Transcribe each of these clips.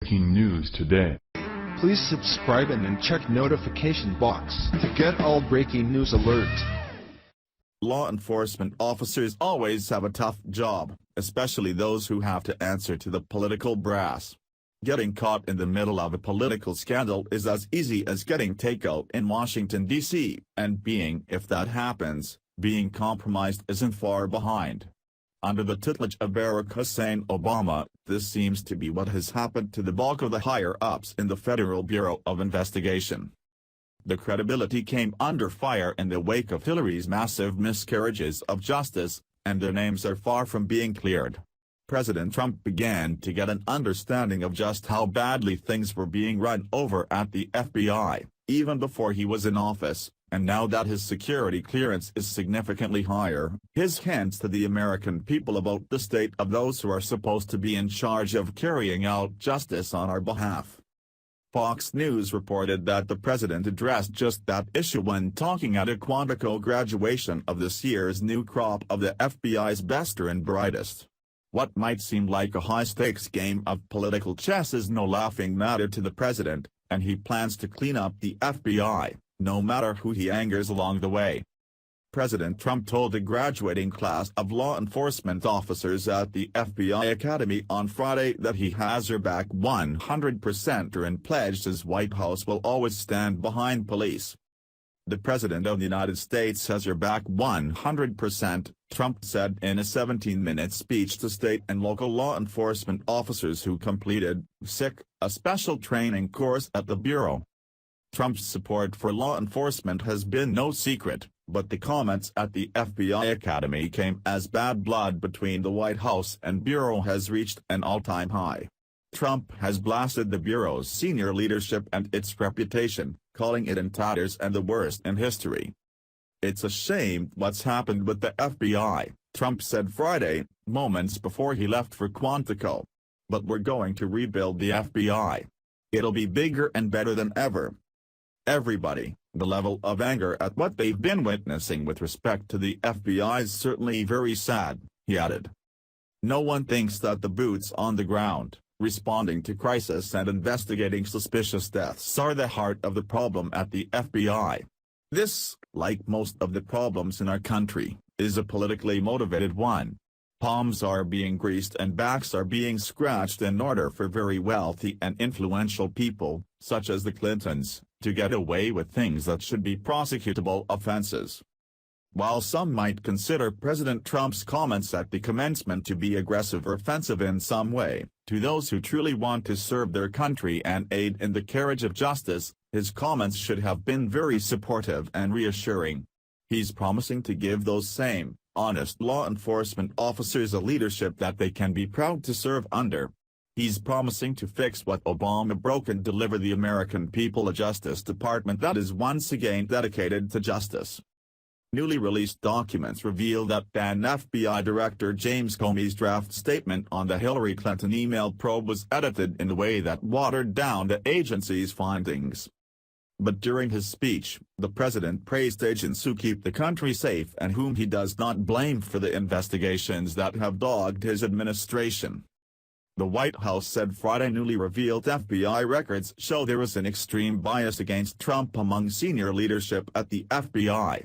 Breaking news today. Please subscribe and then check notification box to get all breaking news alerts. Law enforcement officers always have a tough job, especially those who have to answer to the political brass. Getting caught in the middle of a political scandal is as easy as getting takeout in Washington, D.C., and if that happens, being compromised isn't far behind. Under the tutelage of Barrack Hussain Obama, this seems to be what has happened to the bulk of the higher-ups in the Federal Bureau of Investigation. The credibility came under fire in the wake of Hillary's massive miscarriages of justice, and their names are far from being cleared. President Trump began to get an understanding of just how badly things were being run over at the FBI, even before he was in office, and now that his security clearance is significantly higher, his hints to the American people about the state of those who are supposed to be in charge of carrying out justice on our behalf. Fox News reported that the president addressed just that issue when talking at a Quantico graduation of this year's new crop of the FBI's best and brightest. What might seem like a high-stakes game of political chess is no laughing matter to the president, and he plans to clean up the FBI, no matter who he angers along the way. President Trump told the graduating class of law enforcement officers at the FBI Academy on Friday that he has her back 100% and pledged his White House will always stand behind police. The President of the United States has her back 100%, Trump said in a 17-minute speech to state and local law enforcement officers who completed a special training course at the Bureau. Trump's support for law enforcement has been no secret, but the comments at the FBI Academy came as bad blood between the White House and Bureau has reached an all-time high. Trump has blasted the Bureau's senior leadership and its reputation, calling it in tatters and the worst in history. "It's a shame what's happened with the FBI," Trump said Friday, moments before he left for Quantico. "But we're going to rebuild the FBI. It'll be bigger and better than ever." Everybody, the level of anger at what they've been witnessing with respect to the FBI is certainly very sad, he added. No one thinks that the boots on the ground, responding to crisis and investigating suspicious deaths are the heart of the problem at the FBI. This, like most of the problems in our country, is a politically motivated one. Palms are being greased and backs are being scratched in order for very wealthy and influential people, such as the Clintons, to get away with things that should be prosecutable offenses. While some might consider President Trump's comments at the commencement to be aggressive or offensive in some way, to those who truly want to serve their country and aid in the carriage of justice, his comments should have been very supportive and reassuring. He's promising to give those same, honest law enforcement officers a leadership that they can be proud to serve under. He's promising to fix what Obama broke and deliver the American people a Justice Department that is once again dedicated to justice. Newly released documents reveal that then FBI Director James Comey's draft statement on the Hillary Clinton email probe was edited in a way that watered down the agency's findings. But during his speech, the president praised agents who keep the country safe and whom he does not blame for the investigations that have dogged his administration. The White House said Friday newly revealed FBI records show there is an extreme bias against Trump among senior leadership at the FBI.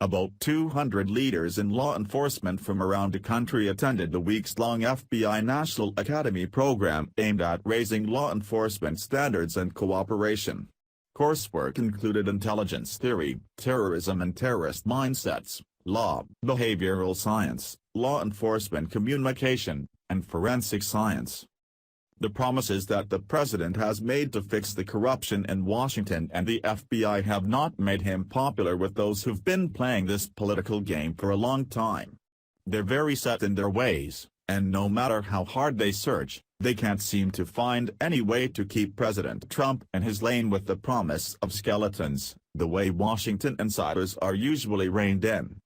About 200 leaders in law enforcement from around the country attended the weeks-long FBI National Academy program aimed at raising law enforcement standards and cooperation. Coursework included intelligence theory, terrorism and terrorist mindsets, law, behavioral science, law enforcement communication, and forensic science. The promises that the president has made to fix the corruption in Washington and the FBI have not made him popular with those who've been playing this political game for a long time. They're very set in their ways, and no matter how hard they search, they can't seem to find any way to keep President Trump in his lane with the promise of skeletons, the way Washington insiders are usually reined in.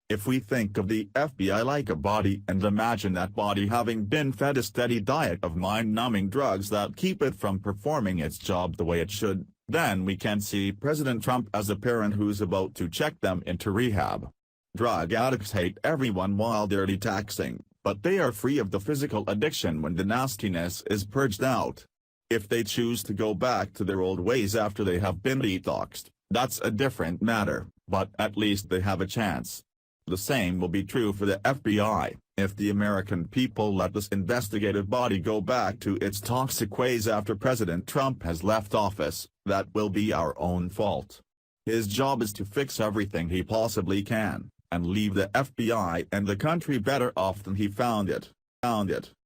If we think of the FBI like a body and imagine that body having been fed a steady diet of mind-numbing drugs that keep it from performing its job the way it should, then we can see President Trump as a parent who's about to check them into rehab. Drug addicts hate everyone while they're detoxing, but they are free of the physical addiction when the nastiness is purged out. If they choose to go back to their old ways after they have been detoxed, that's a different matter, but at least they have a chance. The same will be true for the FBI. If the American people let this investigative body go back to its toxic ways after President Trump has left office, that will be our own fault. His job is to fix everything he possibly can, and leave the FBI and the country better off than he found it.